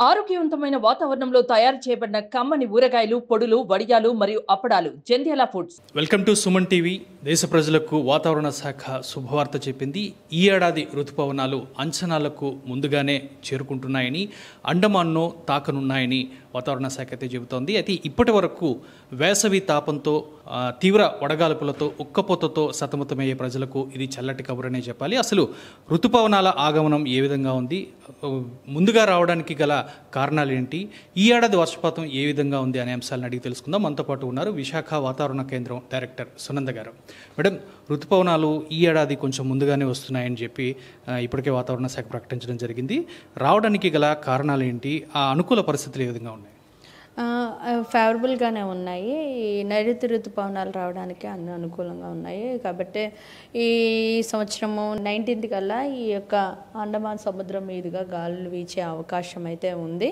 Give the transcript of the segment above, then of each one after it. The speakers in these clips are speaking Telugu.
ఆరోగ్యవంతమైన వాతావరణంలో తయారు చేయబడిన కమ్మని ఊరగాయలు, పొడులు, వడియాలు మరియు అప్పడాలు Jandhyala foods. Welcome to Suman TV. దేశ ప్రజలకు వాతావరణ శాఖ శుభవార్త చెప్పింది. ఈ ఏడాది ఋతుపవనాలు అంచనాలకు ముందుగానే చేరుకుంటున్నాయని, అండమాన్ను తాకనున్నాయని వాతావరణ శాఖ అయితే చెబుతోంది. అయితే ఇప్పటి వరకు వేసవి తాపంతో, తీవ్ర వడగాల్పులతో, ఉక్కపోతతో సతమతమయ్యే ప్రజలకు ఇది చల్లటి కబురనే చెప్పాలి. అసలు ఋతుపవనాల ఆగమనం ఏ విధంగా ఉంది, ముందుగా రావడానికి గల కారణాలు ఏంటి, ఈ ఏడాది వర్షపాతం ఏ విధంగా ఉంది అనే అంశాలను అడిగి తెలుసుకుందాం. మనతో పాటు ఉన్నారు విశాఖ వాతావరణ కేంద్రం డైరెక్టర్ సునంద గారు. మేడం, ఋతుపవనాలు ఈ ఏడాది కొంచెం ముందుగానే వస్తున్నాయని చెప్పి ఇప్పటికే వాతావరణ శాఖ ప్రకటించడం జరిగింది. రావడానికి గల కారణాలు ఏంటి, ఆ అనుకూల పరిస్థితులు ఏ విధంగా ఉన్నాయి? ఫేవరబుల్గానే ఉన్నాయి. నైరుతి ఋతుపవనాలు రావడానికి అన్ని అనుకూలంగా ఉన్నాయి. కాబట్టి ఈ సంవత్సరము 19th కల్లా ఈ యొక్క అండమాన్ సముద్రం మీదుగా గాలులు వీచే అవకాశం అయితే ఉంది.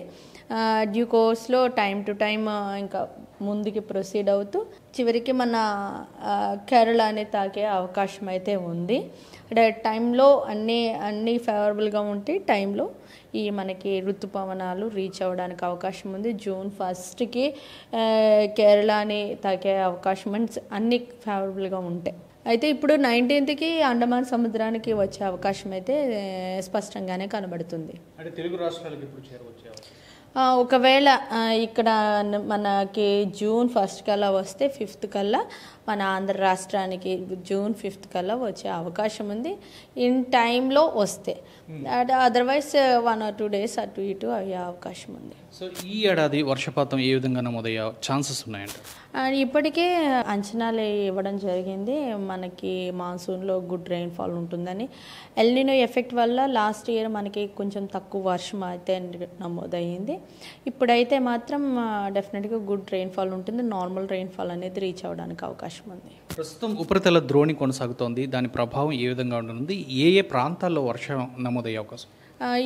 డ్యూ కోర్స్లో టైం టు టైం ఇంకా ముందుకి ప్రొసీడ్ అవుతూ చివరికి మన కేరళని తాకే అవకాశం అయితే ఉంది. అంటే టైంలో అన్నీ ఫేవరబుల్గా ఉంటే టైంలో ఈ మనకి ఋతుపవనాలు రీచ్ అవ్వడానికి అవకాశం ఉంది. జూన్ 1st కేరళని తాకే అవకాశం అన్నీ ఫేవరబుల్గా ఉంటాయి. అయితే ఇప్పుడు 19th అండమాన్ సముద్రానికి వచ్చే అవకాశం అయితే స్పష్టంగానే కనబడుతుంది. అంటే తెలుగు రాష్ట్రాలకు ఇప్పుడు చేరవచ్చే ఒకవేళ ఇక్కడ మనకి June 1st కల్లా వస్తే 5th కల్లా మన ఆంధ్ర రాష్ట్రానికి June 5th కల్లా వచ్చే అవకాశం ఉంది, ఇన్ టైంలో వస్తే. అదర్వైజ్ 1 or 2 days అటు ఇటు అయ్యే అవకాశం ఉంది. సో ఈ ఏడాది వర్షపాతం ఏ విధంగా నమోదయ్యే ఛాన్సెస్ ఉన్నాయంట? ఇప్పటికే అంచనాలు ఇవ్వడం జరిగింది. మనకి మాన్సూన్లో గుడ్ రెయిన్ఫాల్ ఉంటుందని. ఎల్నినో ఎఫెక్ట్ వల్ల లాస్ట్ ఇయర్ మనకి కొంచెం తక్కువ వర్షం అయితే నమోదయ్యింది. ఇప్పుడైతే మాత్రం డెఫినెట్గా గుడ్ రెయిన్ఫాల్ ఉంటుంది. నార్మల్ రెయిన్ఫాల్ అనేది రీచ్ అవ్వడానికి అవకాశం ఉంది. ప్రస్తుతం ఉపరితల ద్రోణి కొనసాగుతోంది. దాని ప్రభావం ఏ విధంగా ఉంటుంది? ఏ ప్రాంతాల్లో వర్షం నమోదయ్యే అవకాశం?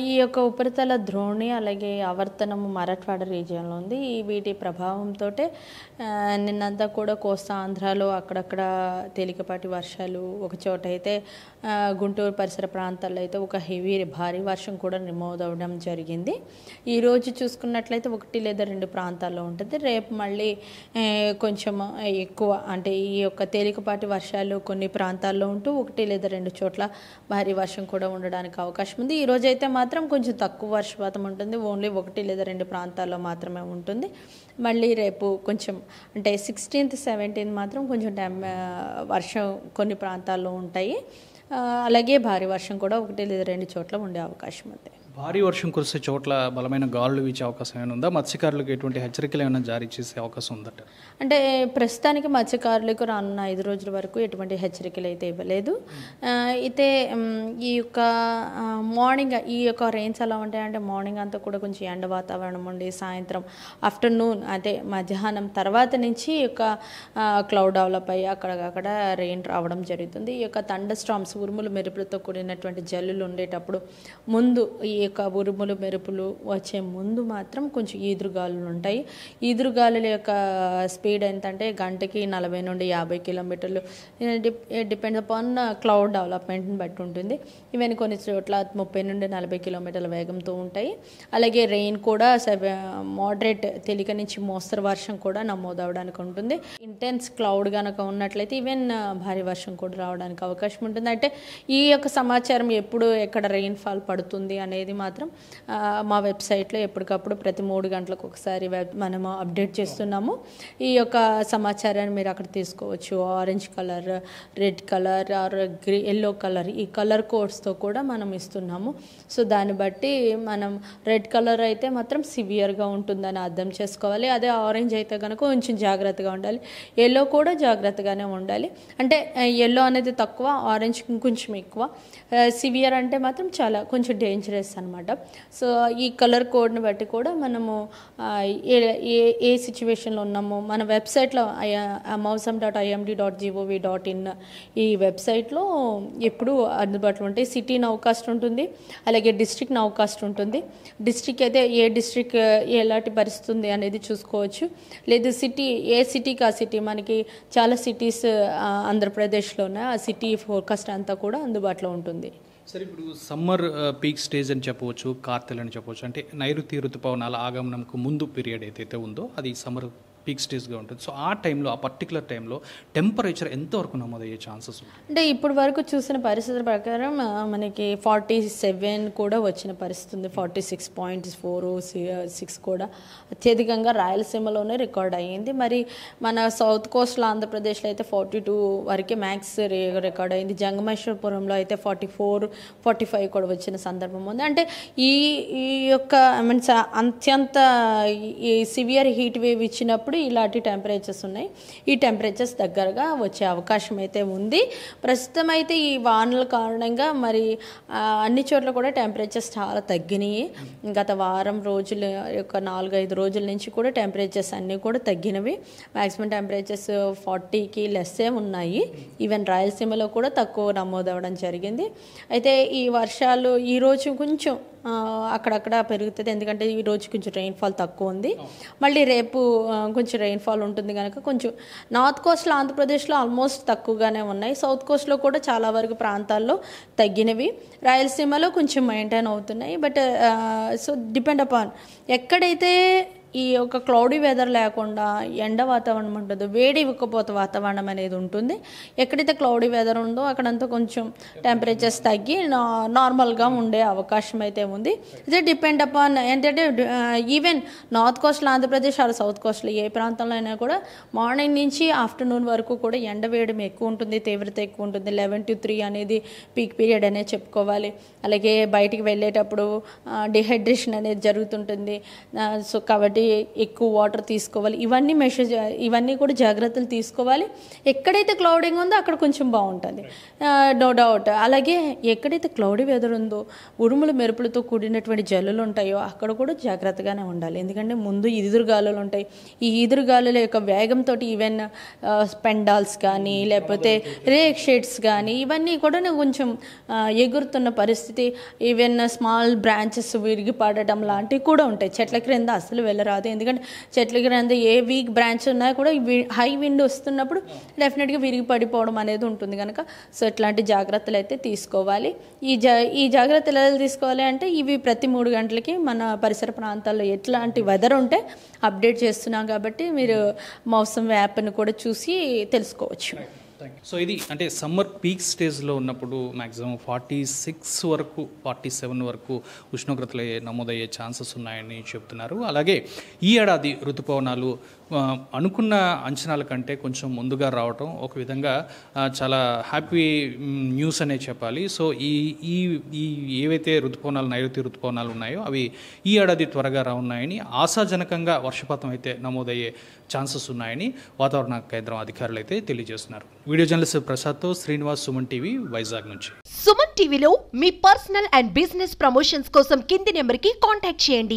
ఈ యొక్క ఉపరితల ద్రోణి అలాగే ఆవర్తనము మరాఠ్వాడ రీజియన్లో ఉంది. వీటి ప్రభావంతో నిన్నంతా కూడా కోస్తా ఆంధ్రాలో అక్కడక్కడ తేలికపాటి వర్షాలు, ఒక చోట అయితే గుంటూరు పరిసర ప్రాంతాల్లో అయితే ఒక భారీ వర్షం కూడా నమోదవడం జరిగింది. ఈరోజు చూసుకున్నట్లయితే 1 లేదా 2 ప్రాంతాల్లో ఉంటుంది. రేపు మళ్ళీ కొంచెం ఎక్కువ, అంటే ఈ యొక్క తేలికపాటి వర్షాలు కొన్ని ప్రాంతాల్లో ఉంటూ 1 లేదా 2 చోట్ల భారీ వర్షం కూడా ఉండడానికి అవకాశం ఉంది. ఈరోజు అయితే మాత్రం కొంచెం తక్కువ వర్షపాతం ఉంటుంది. ఓన్లీ 1 లేదా 2 ప్రాంతాల్లో మాత్రమే ఉంటుంది. మళ్ళీ రేపు కొంచెం, అంటే 16th 17th మాత్రం కొంచెం వర్షం కొన్ని ప్రాంతాల్లో ఉంటాయి. అలాగే భారీ వర్షం కూడా 1 లేదా 2 చోట్ల ఉండే అవకాశం ఉంది. భారీ వర్షం కురిసే చోట్ల బలమైన గాలులు వీచే అవకాశం ఏమైనా ఉందా? మత్స్యకారులకు ఎటువంటి హెచ్చరికలు ఏమైనా జారీ చేసే అవకాశం ఉందట? అంటే ప్రస్తుతానికి మత్స్యకారులకు రానున్న 5 రోజుల వరకు ఎటువంటి హెచ్చరికలు అయితే ఇవ్వలేదు. అయితే ఈ యొక్క మార్నింగ్ ఈ యొక్క రెయిన్స్ ఎలా ఉంటాయంటే, మార్నింగ్ అంతా కూడా కొంచెం ఎండ వాతావరణం ఉండి, సాయంత్రం ఆఫ్టర్నూన్ అంటే మధ్యాహ్నం తర్వాత నుంచి ఈ యొక్క క్లౌడ్ డెవలప్ అయ్యి అక్కడక్కడ రెయిన్ రావడం జరుగుతుంది. ఈ యొక్క థండర్ స్టార్మ్స్, ఉరుములు మెరుపులతో కూడినటువంటి జల్లులు ఉండేటప్పుడు ముందు, ఈ యొక్క ఉరుములు మెరుపులు వచ్చే ముందు మాత్రం కొంచెం ఈదురుగాలులు ఉంటాయి. ఈదురుగాలుల యొక్క స్పీడ్ ఎంతంటే గంటకి 40 నుండి 50 కిలోమీటర్లు. డిపెండ్స్ అపాన్ క్లౌడ్ డెవలప్మెంట్ని బట్టి ఉంటుంది. ఈవెన్ కొన్ని చోట్ల 30 నుండి 40 కిలోమీటర్ల వేగంతో ఉంటాయి. అలాగే రెయిన్ కూడా మోడరేట్, తేలిక నుంచి మోస్తరు వర్షం కూడా నమోదవడానికి ఉంటుంది. ఇంటెన్స్ క్లౌడ్ కనుక ఉన్నట్లయితే ఈవెన్ భారీ వర్షం కూడా రావడానికి అవకాశం ఉంటుంది. అంటే ఈ యొక్క సమాచారం ఎప్పుడు ఎక్కడ రెయిన్ఫాల్ పడుతుంది అనేది మాత్రం మా వెబ్సైట్లో ఎప్పటికప్పుడు ప్రతి 3 గంటలకు ఒకసారి మనము అప్డేట్ చేస్తున్నాము. ఈ యొక్క సమాచారాన్ని మీరు అక్కడ తీసుకోవచ్చు. Orange colour, red colour or yellow colour, ఈ కలర్ కోడ్స్తో కూడా మనం ఇస్తున్నాము. సో దాన్ని బట్టి మనం రెడ్ కలర్ అయితే మాత్రం సివియర్గా ఉంటుందని అర్థం చేసుకోవాలి. అదే ఆరెంజ్ అయితే కనుక కొంచెం జాగ్రత్తగా ఉండాలి. ఎల్లో కూడా జాగ్రత్తగానే ఉండాలి. అంటే ఎల్లో అనేది తక్కువ, ఆరెంజ్ కొంచెం ఎక్కువ. సివియర్ అంటే మాత్రం చాలా కొంచెం డేంజరస్ అనమాట. సో ఈ కలర్ కోడ్ని బట్టి కూడా మనము ఏ సిచ్యువేషన్లో ఉన్నామో మన వెబ్సైట్లో mawsam.imd.gov.in ఈ వెబ్సైట్లో ఎప్పుడు అందుబాటులో ఉంటాయి. సిటీ నౌకాస్ట్ ఉంటుంది, అలాగే డిస్ట్రిక్ట్ నౌకాస్ట్ ఉంటుంది. డిస్ట్రిక్ట్ అయితే ఏ డిస్ట్రిక్ట్ ఎలాంటి పరిస్థితి అనేది చూసుకోవచ్చు. లేదు ఏ సిటీకి ఆ సిటీ, మనకి చాలా సిటీస్ ఆంధ్రప్రదేశ్లో ఉన్నాయి. ఆ సిటీ ఫోర్కాస్ట్ అంతా కూడా అందుబాటులో ఉంటుంది. సరే, ఇప్పుడు సమ్మర్ పీక్ స్టేజ్ అని చెప్పవచ్చు, కార్తెల్ అని చెప్పవచ్చు. అంటే నైరుతి ఋతుపవనాల ఆగమనంకు ముందు పీరియడ్ ఏదైతే ఉందో అది సమ్మర్ పీక్ స్టేజ్గా ఉంటుంది. సో ఆ టైంలో, ఆ పర్టికులర్ టైంలో టెంపరేచర్ ఎంతవరకు నమోదయ్యే ఛాన్సెస్ ఉంది? అంటే ఇప్పటి వరకు చూసిన పరిస్థితుల ప్రకారం మనకి 47 కూడా వచ్చిన పరిస్థితి ఉంది. 46.46 కూడా అత్యధికంగా రాయలసీమలోనే రికార్డ్ అయ్యింది. మరి మన సౌత్ కోస్ట్లో ఆంధ్రప్రదేశ్లో అయితే 42 వరకే మ్యాక్స్ రికార్డ్ అయింది. జంగమేశ్వరపురంలో అయితే 44, 45 కూడా వచ్చిన సందర్భం ఉంది. అంటే ఈ ఈ యొక్క మీన్స్ అత్యంత ఈ సివియర్ హీట్ వేవ్ ఇచ్చినప్పుడు ఇలాంటి టెంపరేచర్స్ ఉన్నాయి. ఈ టెంపరేచర్స్ దగ్గరగా వచ్చే అవకాశం అయితే ఉంది. ప్రస్తుతం అయితే ఈ వానల కారణంగా మరి అన్ని చోట్ల కూడా టెంపరేచర్స్ చాలా తగ్గినాయి. గత వారం రోజుల యొక్క 4-5 రోజుల నుంచి కూడా టెంపరేచర్స్ అన్నీ కూడా తగ్గినవి. మ్యాక్సిమం టెంపరేచర్స్ 40కి లెస్సే ఉన్నాయి. ఈవెన్ రాయలసీమలో కూడా తక్కువ నమోదవడం జరిగింది. అయితే ఈ వర్షాలు ఈరోజు కొంచెం అక్కడక్కడ పెరుగుతుంది, ఎందుకంటే ఈరోజు కొంచెం రెయిన్ఫాల్ తక్కువ ఉంది. మళ్ళీ రేపు కొంచెం రెయిన్ఫాల్ ఉంటుంది కనుక కొంచెం నార్త్ కోస్ట్లో ఆంధ్రప్రదేశ్లో ఆల్మోస్ట్ తక్కువగానే ఉన్నాయి. సౌత్ కోస్ట్లో కూడా చాలా వరకు ప్రాంతాల్లో తగ్గినవి. రాయలసీమలో కొంచెం మెయింటైన్ అవుతున్నాయి. బట్ సో డిపెండ్ అపాన్ ఎక్కడైతే ఈ యొక్క క్లౌడీ వెదర్ లేకుండా ఎండ వాతావరణం ఉంటుంది, వేడి ఉక్కపోత వాతావరణం అనేది ఉంటుంది. ఎక్కడైతే క్లౌడీ వెదర్ ఉందో అక్కడంతా కొంచెం టెంపరేచర్స్ తగ్గి నార్మల్గా ఉండే అవకాశం అయితే ఉంది. ఇది డిపెండ్ అపాన్ ఏంటంటే even north కోస్ట్లో Andhra Pradesh are south కోస్ట్లో ఏ ప్రాంతంలో అయినా కూడా మార్నింగ్ నుంచి ఆఫ్టర్నూన్ వరకు కూడా ఎండ వేయడం ఎక్కువ ఉంటుంది, తీవ్రత ఎక్కువ ఉంటుంది. 11 to 3 అనేది పీక్ పీరియడ్ అనేది చెప్పుకోవాలి. అలాగే బయటికి వెళ్ళేటప్పుడు డిహైడ్రేషన్ అనేది జరుగుతుంటుంది. సో కాబట్టి ఎక్కువ వాటర్ తీసుకోవాలి. ఇవన్నీ కూడా జాగ్రత్తలు తీసుకోవాలి. ఎక్కడైతే క్లౌడింగ్ ఉందో అక్కడ కొంచెం బాగుంటుంది, నో డౌట్. అలాగే ఎక్కడైతే క్లౌడీ వెదర్ ఉందో, ఉరుములు మెరుపులతో కూడినటువంటి జల్లులు ఉంటాయో అక్కడ కూడా జాగ్రత్తగానే ఉండాలి. ఎందుకంటే ముందు ఈదురుగాలులు ఉంటాయి. ఈ ఈదురుగాలుల యొక్క వేగంతో ఈవెన్ పెండాల్స్ కానీ లేకపోతే రేక్ షేడ్స్ కానీ ఇవన్నీ కూడా కొంచెం ఎగురుతున్న పరిస్థితి, ఈవెన్ స్మాల్ బ్రాంచెస్ విరిగి పడటం లాంటివి కూడా ఉంటాయి. చెట్ల క్రింద అసలు వెళ్ళరాదు. ఎందుకంటే చెట్ల క్రింద ఏ వీక్ బ్రాంచ్ ఉన్నా కూడా హై విండ్ వస్తున్నప్పుడు డెఫినెట్గా విరిగి పడిపోవడం అనేది ఉంటుంది కనుక సో ఇట్లాంటి జాగ్రత్తలు అయితే తీసుకోవాలి. ఈ జాగ్రత్తలు ఎలా తీసుకోవాలి అంటే ఇవి ప్రతి 3 గంటలకి మన పరిసర ప్రాంతాల్లో ఎట్లాంటి వెదర్ ఉంటే అప్డేట్ చేస్తున్నాం కాబట్టి మీరు మౌసమ్ యాప్ని కూడా చూసి తెలుసుకోవచ్చు. సో ఇది అంటే సమ్మర్ పీక్ స్టేజ్లో ఉన్నప్పుడు మ్యాక్సిమం 46 వరకు 47 వరకు ఉష్ణోగ్రతలు నమోదయ్యే ఛాన్సెస్ ఉన్నాయని చెప్తున్నారు. అలాగే ఈ ఏడాది ఋతుపవనాలు అనుకున్న అంచనాల కంటే కొంచెం ముందుగా రావటం ఒక విధంగా చాలా హ్యాపీ న్యూస్ అనే చెప్పాలి. సో ఈ ఏవైతే ఋతుపవనాలు, నైరుతి ఋతుపవనాలు ఉన్నాయో అవి ఈ ఏడాది త్వరగా రానున్నాయని, ఆశాజనకంగా వర్షపాతం అయితే నమోదయ్యే ఛాన్సెస్ ఉన్నాయని వాతావరణ కేంద్రం అధికారులు అయితే తెలియజేస్తున్నారు. వీడియో జర్నలిస్ట్ ప్రసాద్తో శ్రీనివాస్, సుమన్ టీవీ, వైజాగ్ నుంచి. సుమన్ టీవీలో మీ పర్సనల్ అండ్ బిజినెస్ ప్రమోషన్స్ కోసం కింది నెంబర్కి కాంటాక్ట్ చేయండి.